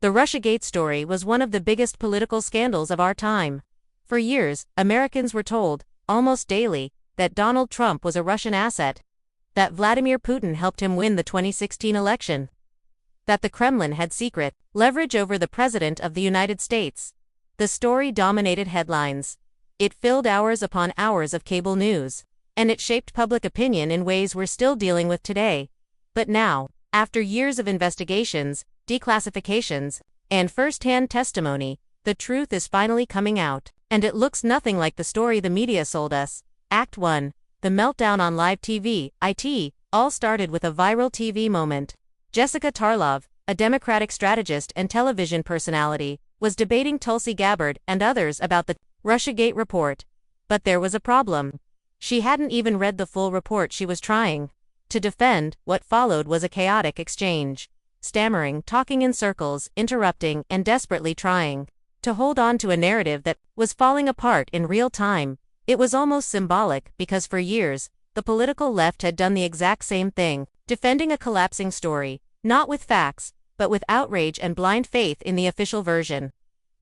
The Russiagate story was one of the biggest political scandals of our time. For years, Americans were told, almost daily, that Donald Trump was a Russian asset, that Vladimir Putin helped him win the 2016 election, that the Kremlin had secret leverage over the President of the United States. The story dominated headlines. It filled hours upon hours of cable news, and it shaped public opinion in ways we're still dealing with today. But now, after years of investigations, declassifications, and first-hand testimony, the truth is finally coming out, and it looks nothing like the story the media sold us. Act 1. The meltdown on live TV, IT, all started with a viral TV moment. Jessica Torlov, a Democratic strategist and television personality, was debating Tulsi Gabbard and others about the Russiagate report. But there was a problem. She hadn't even read the full report she was trying to defend. What followed was a chaotic exchange. Stammering, talking in circles, interrupting, and desperately trying to hold on to a narrative that was falling apart in real time. It was almost symbolic because for years, the political left had done the exact same thing, defending a collapsing story, not with facts, but with outrage and blind faith in the official version.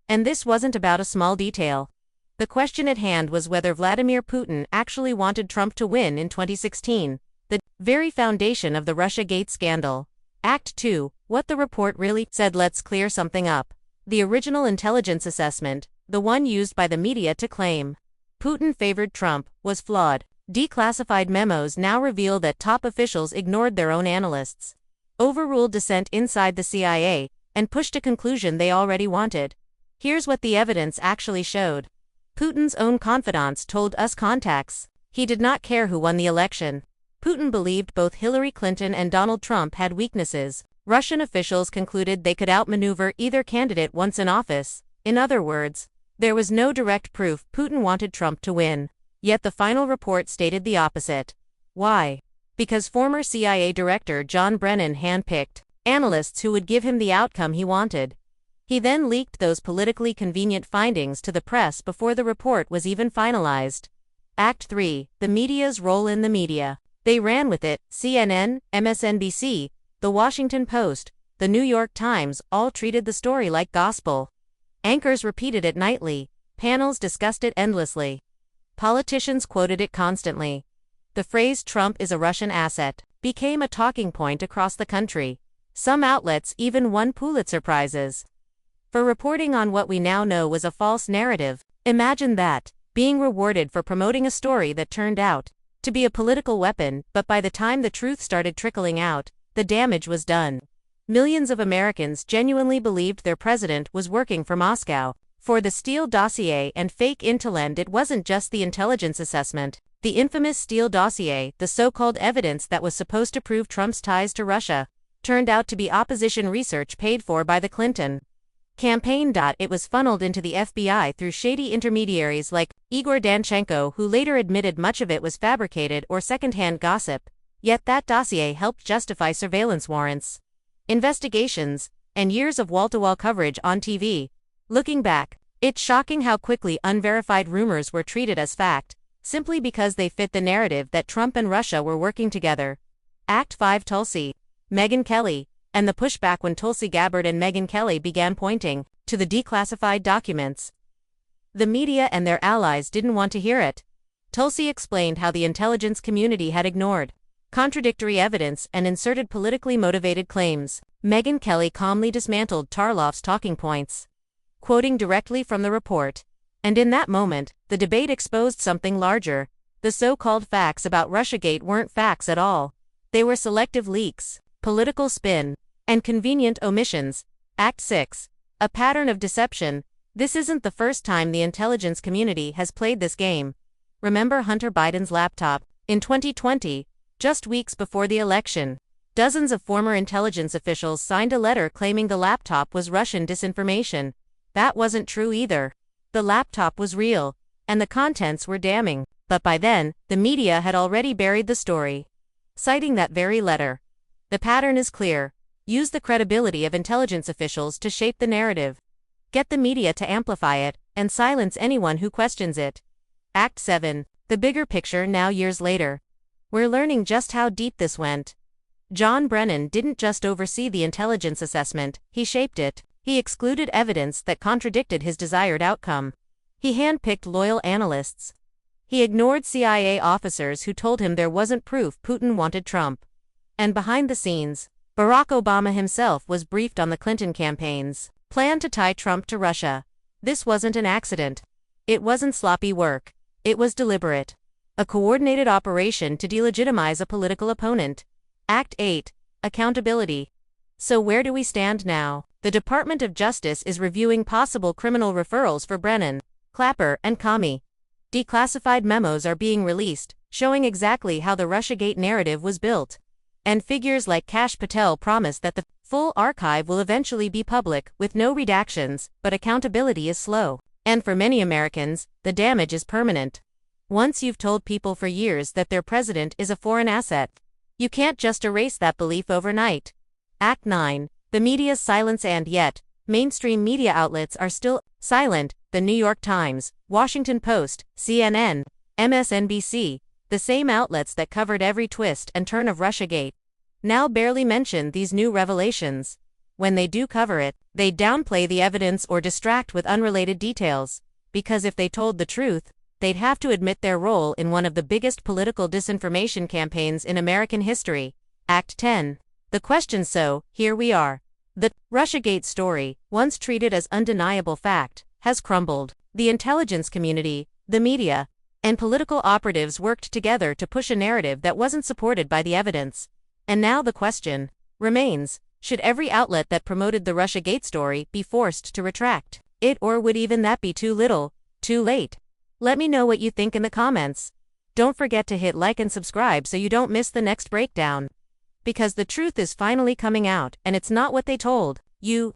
And this wasn't about a small detail. The question at hand was whether Vladimir Putin actually wanted Trump to win in 2016, the very foundation of the Russiagate scandal. Act 2. What the report really said. Let's clear something up. The original intelligence assessment, the one used by the media to claim Putin favored Trump, was flawed. Declassified memos now reveal that top officials ignored their own analysts, overruled dissent inside the CIA, and pushed a conclusion they already wanted. Here's what the evidence actually showed. Putin's own confidants told us contacts he did not care who won the election. Putin believed both Hillary Clinton and Donald Trump had weaknesses. Russian officials concluded they could outmaneuver either candidate once in office. In other words, there was no direct proof Putin wanted Trump to win. Yet the final report stated the opposite. Why? Because former CIA Director John Brennan handpicked analysts who would give him the outcome he wanted. He then leaked those politically convenient findings to the press before the report was even finalized. Act 3. The media's role in the media. They ran with it. CNN, MSNBC, The Washington Post, The New York Times all treated the story like gospel. Anchors repeated it nightly. Panels discussed it endlessly. Politicians quoted it constantly. The phrase "Trump is a Russian asset" became a talking point across the country. Some outlets even won Pulitzer Prizes for reporting on what we now know was a false narrative. Imagine that, being rewarded for promoting a story that turned out to be a political weapon, but by the time the truth started trickling out, the damage was done. Millions of Americans genuinely believed their president was working for Moscow. For the Steele dossier and fake intel, it wasn't just the intelligence assessment. The infamous Steele dossier, the so-called evidence that was supposed to prove Trump's ties to Russia, turned out to be opposition research paid for by the Clinton campaign. It was funneled into the FBI through shady intermediaries like Igor Danchenko, who later admitted much of it was fabricated or secondhand gossip. Yet that dossier helped justify surveillance warrants, investigations, and years of wall-to-wall coverage on TV. Looking back, it's shocking how quickly unverified rumors were treated as fact, simply because they fit the narrative that Trump and Russia were working together. Act 5. Tulsi, Megyn Kelly, and the pushback when Tulsi Gabbard and Megyn Kelly began pointing to the declassified documents. The media and their allies didn't want to hear it. Tulsi explained how the intelligence community had ignored contradictory evidence and inserted politically motivated claims. Megyn Kelly calmly dismantled Torlov's talking points, quoting directly from the report. And in that moment, the debate exposed something larger. The so-called facts about Russiagate weren't facts at all. They were selective leaks, political spin, and convenient omissions. Act 6. A pattern of deception. This isn't the first time the intelligence community has played this game. Remember Hunter Biden's laptop? In 2020, just weeks before the election, dozens of former intelligence officials signed a letter claiming the laptop was Russian disinformation. That wasn't true either. The laptop was real, and the contents were damning. But by then, the media had already buried the story, citing that very letter. The pattern is clear. Use the credibility of intelligence officials to shape the narrative. Get the media to amplify it, and silence anyone who questions it. Act 7. The bigger picture. Now years later, we're learning just how deep this went. John Brennan didn't just oversee the intelligence assessment, he shaped it. He excluded evidence that contradicted his desired outcome. He handpicked loyal analysts. He ignored CIA officers who told him there wasn't proof Putin wanted Trump. And behind the scenes, Barack Obama himself was briefed on the Clinton campaign's plan to tie Trump to Russia. This wasn't an accident. It wasn't sloppy work. It was deliberate. A coordinated operation to delegitimize a political opponent. Act 8. Accountability. So where do we stand now? The Department of Justice is reviewing possible criminal referrals for Brennan, Clapper, and Comey. Declassified memos are being released, showing exactly how the Russiagate narrative was built. And figures like Kash Patel promise that the full archive will eventually be public, with no redactions, but accountability is slow. And for many Americans, the damage is permanent. Once you've told people for years that their president is a foreign asset, you can't just erase that belief overnight. Act 9. The media's silence. And yet, mainstream media outlets are still silent. The New York Times, Washington Post, CNN, MSNBC, the same outlets that covered every twist and turn of Russiagate, now barely mention these new revelations. When they do cover it, they downplay the evidence or distract with unrelated details, because if they told the truth, they'd have to admit their role in one of the biggest political disinformation campaigns in American history. Act 10. The question. So, here we are. The Russiagate story, once treated as undeniable fact, has crumbled. The intelligence community, the media, and political operatives worked together to push a narrative that wasn't supported by the evidence. And now the question remains, should every outlet that promoted the Russiagate story be forced to retract it, or would even that be too little, too late? Let me know what you think in the comments. Don't forget to hit like and subscribe so you don't miss the next breakdown. Because the truth is finally coming out, and it's not what they told you.